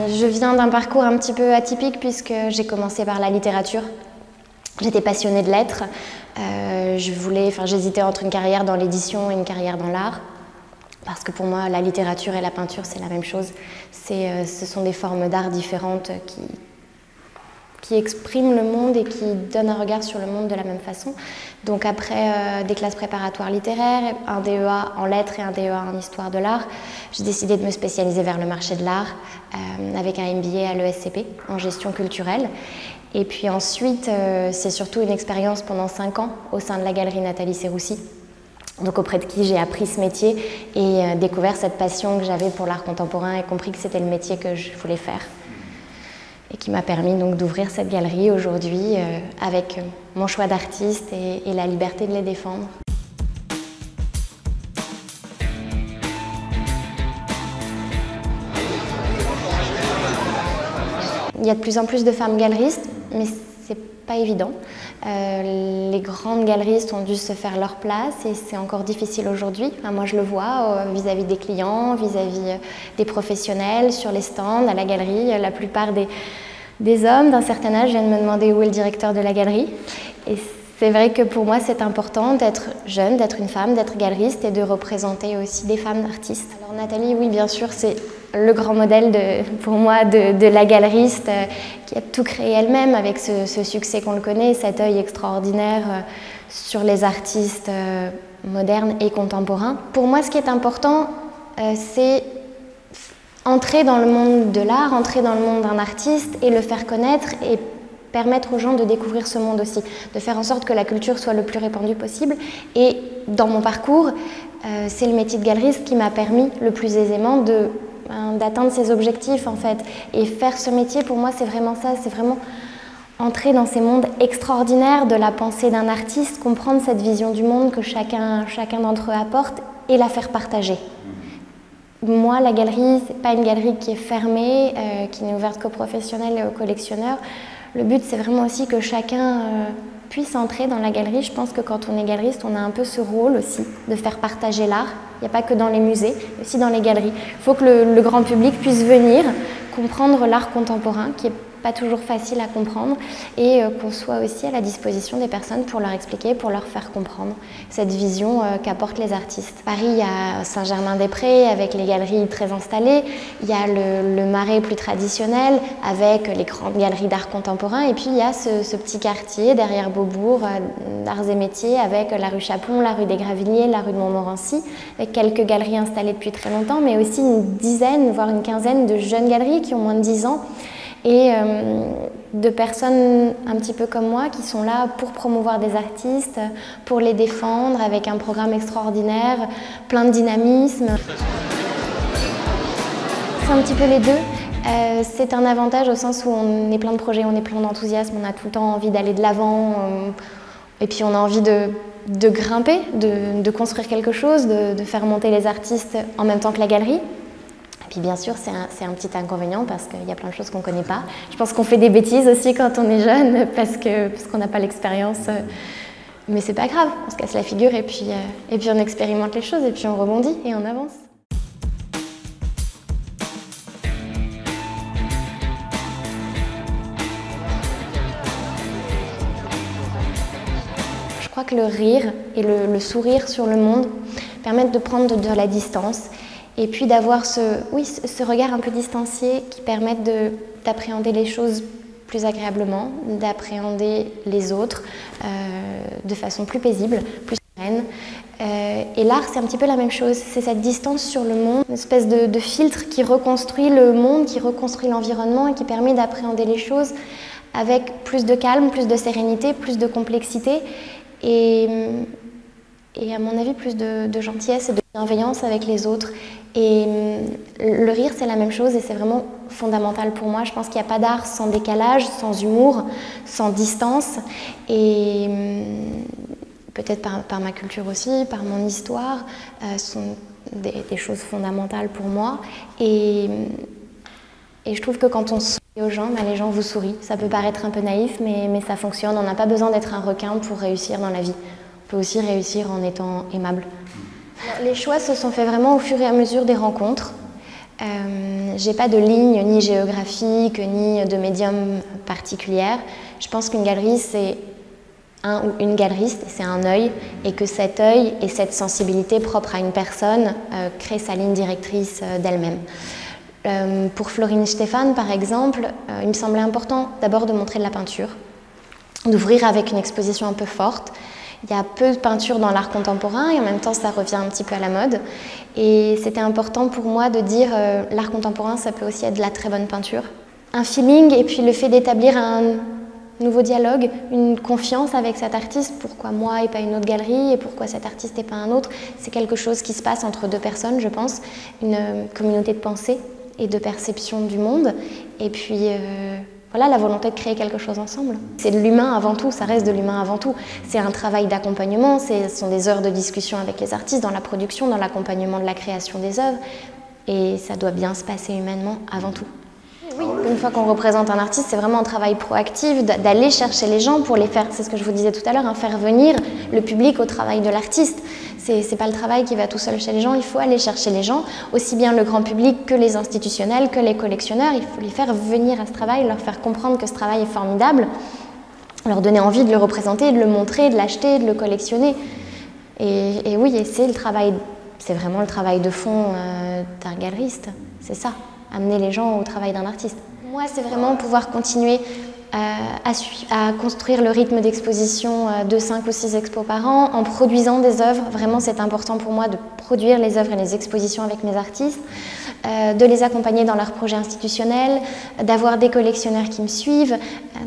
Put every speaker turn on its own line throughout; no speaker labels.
Je viens d'un parcours un petit peu atypique puisque j'ai commencé par la littérature. J'étais passionnée de lettres. J'hésitais entre une carrière dans l'édition et une carrière dans l'art. Parce que pour moi, la littérature et la peinture, c'est la même chose. Ce sont des formes d'art différentes qui expriment le monde et qui donnent un regard sur le monde de la même façon. Donc après des classes préparatoires littéraires, un DEA en lettres et un DEA en histoire de l'art, j'ai décidé de me spécialiser vers le marché de l'art avec un MBA à l'ESCP en gestion culturelle. Et puis ensuite, c'est surtout une expérience pendant 5 ans au sein de la galerie Nathalie Serroussi, donc auprès de qui j'ai appris ce métier et découvert cette passion que j'avais pour l'art contemporain et compris que c'était le métier que je voulais faire. Et qui m'a permis donc d'ouvrir cette galerie aujourd'hui avec mon choix d'artiste et la liberté de les défendre. Il y a de plus en plus de femmes galeristes, mais c'est pas évident. Les grandes galeristes ont dû se faire leur place et c'est encore difficile aujourd'hui. Enfin, moi je le vois vis-à-vis des clients, vis-à-vis des professionnels, sur les stands, à la galerie. La plupart des hommes d'un certain âge viennent me demander où est le directeur de la galerie. Et c'est vrai que pour moi c'est important d'être jeune, d'être une femme, d'être galeriste et de représenter aussi des femmes artistes. Alors Nathalie, oui bien sûr, c'est le grand modèle pour moi de la galeriste qui a tout créé elle-même avec ce succès qu'on le connaît, cet œil extraordinaire sur les artistes modernes et contemporains. Pour moi ce qui est important c'est entrer dans le monde de l'art, entrer dans le monde d'un artiste et le faire connaître et permettre aux gens de découvrir ce monde aussi, de faire en sorte que la culture soit le plus répandue possible. Et dans mon parcours, c'est le métier de galeriste qui m'a permis le plus aisément d'atteindre ces objectifs en fait. Et faire ce métier pour moi c'est vraiment ça, c'est vraiment entrer dans ces mondes extraordinaires de la pensée d'un artiste, comprendre cette vision du monde que chacun d'entre eux apporte et la faire partager. Moi, la galerie, c'est pas une galerie qui est fermée, qui n'est ouverte qu'aux professionnels et aux collectionneurs. Le but, c'est vraiment aussi que chacun puisse entrer dans la galerie. Je pense que quand on est galeriste, on a un peu ce rôle aussi de faire partager l'art. Il n'y a pas que dans les musées, mais aussi dans les galeries. Il faut que le grand public puisse venir comprendre l'art contemporain, qui est pas toujours facile à comprendre, et qu'on soit aussi à la disposition des personnes pour leur expliquer, pour leur faire comprendre cette vision qu'apportent les artistes. Paris, il y a Saint-Germain-des-Prés avec les galeries très installées, il y a le Marais plus traditionnel avec les grandes galeries d'art contemporain, et puis il y a ce petit quartier derrière Beaubourg d'arts et métiers avec la rue Chapon, la rue des Gravilliers, la rue de Montmorency, avec quelques galeries installées depuis très longtemps, mais aussi une dizaine, voire une quinzaine de jeunes galeries qui ont moins de 10 ans. Et de personnes un petit peu comme moi qui sont là pour promouvoir des artistes, pour les défendre avec un programme extraordinaire, plein de dynamisme. C'est un petit peu les deux. C'est un avantage au sens où on est plein de projets, on est plein d'enthousiasme, on a tout le temps envie d'aller de l'avant et puis on a envie de grimper, de construire quelque chose, de faire monter les artistes en même temps que la galerie. Et puis bien sûr, c'est un petit inconvénient parce qu'il y a plein de choses qu'on ne connaît pas. Je pense qu'on fait des bêtises aussi quand on est jeune parce qu'on n'a pas l'expérience. Mais c'est pas grave, on se casse la figure et puis on expérimente les choses et puis on rebondit et on avance. Je crois que le rire et le sourire sur le monde permettent de prendre de la distance. Et puis d'avoir ce regard un peu distancié qui permet d'appréhender les choses plus agréablement, d'appréhender les autres de façon plus paisible, plus sereine. Et l'art, c'est un petit peu la même chose, c'est cette distance sur le monde, une espèce de filtre qui reconstruit le monde, qui reconstruit l'environnement et qui permet d'appréhender les choses avec plus de calme, plus de sérénité, plus de complexité et à mon avis plus de gentillesse et de bienveillance avec les autres. Et le rire, c'est la même chose et c'est vraiment fondamental pour moi. Je pense qu'il n'y a pas d'art sans décalage, sans humour, sans distance. Et peut-être par ma culture aussi, par mon histoire, sont des choses fondamentales pour moi. Et je trouve que quand on sourit aux gens, les gens vous sourient. Ça peut paraître un peu naïf, mais ça fonctionne. On n'a pas besoin d'être un requin pour réussir dans la vie. On peut aussi réussir en étant aimable. Les choix se sont faits vraiment au fur et à mesure des rencontres. J'ai pas de ligne ni géographique, ni de médium particulière. Je pense qu'une galerie, c'est un ou une galeriste, c'est un œil, et que cet œil et cette sensibilité propre à une personne créent sa ligne directrice d'elle-même. Pour Florine Stéphane, par exemple, il me semblait important d'abord de montrer de la peinture, d'ouvrir avec une exposition un peu forte. Il y a peu de peinture dans l'art contemporain et en même temps ça revient un petit peu à la mode. Et c'était important pour moi de dire l'art contemporain, ça peut aussi être de la très bonne peinture. Un feeling et puis le fait d'établir un nouveau dialogue, une confiance avec cet artiste, pourquoi moi et pas une autre galerie et pourquoi cet artiste et pas un autre. C'est quelque chose qui se passe entre deux personnes, je pense, une communauté de pensée et de perception du monde. Et puis voilà, la volonté de créer quelque chose ensemble. C'est de l'humain avant tout, ça reste de l'humain avant tout. C'est un travail d'accompagnement, ce sont des heures de discussion avec les artistes dans la production, dans l'accompagnement de la création des œuvres. Et ça doit bien se passer humainement avant tout. Oui, une fois qu'on représente un artiste, c'est vraiment un travail proactif d'aller chercher les gens pour les faire, c'est ce que je vous disais tout à l'heure, faire venir le public au travail de l'artiste. C'est pas le travail qui va tout seul chez les gens, il faut aller chercher les gens, aussi bien le grand public que les institutionnels, que les collectionneurs. Il faut les faire venir à ce travail, leur faire comprendre que ce travail est formidable, leur donner envie de le représenter, de le montrer, de l'acheter, de le collectionner. Et oui, c'est le travail, c'est vraiment le travail de fond d'un galeriste, c'est ça. Amener les gens au travail d'un artiste. Moi, c'est vraiment pouvoir continuer à construire le rythme d'exposition de 5 ou 6 expos par an en produisant des œuvres. Vraiment, c'est important pour moi de produire les œuvres et les expositions avec mes artistes, de les accompagner dans leurs projets institutionnels, d'avoir des collectionneurs qui me suivent,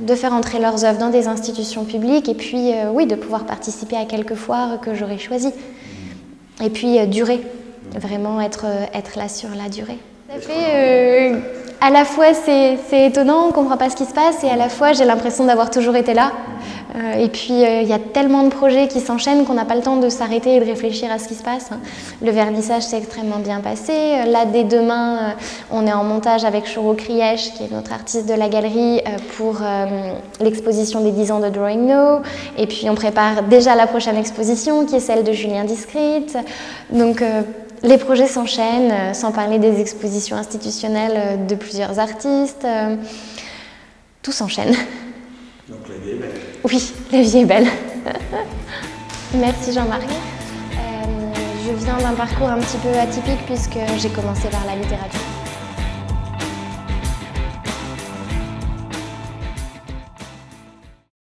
de faire entrer leurs œuvres dans des institutions publiques et puis, oui, de pouvoir participer à quelques foires que j'aurais choisies. Et puis, durer, vraiment être là sur la durée. À la fois c'est étonnant, on ne comprend pas ce qui se passe et à la fois j'ai l'impression d'avoir toujours été là. Et puis il y a tellement de projets qui s'enchaînent qu'on n'a pas le temps de s'arrêter et de réfléchir à ce qui se passe. Le vernissage s'est extrêmement bien passé. Là dès demain on est en montage avec Choro Krièche qui est notre artiste de la galerie pour l'exposition des 10 ans de Drawing No. Et puis on prépare déjà la prochaine exposition qui est celle de Julien Discrete. Donc les projets s'enchaînent, sans parler des expositions institutionnelles de plusieurs artistes. Tout s'enchaîne.
Donc la vie est belle.
Oui, la vie est belle. Merci Jean-Marc. Je viens d'un parcours un petit peu atypique puisque j'ai commencé par la littérature.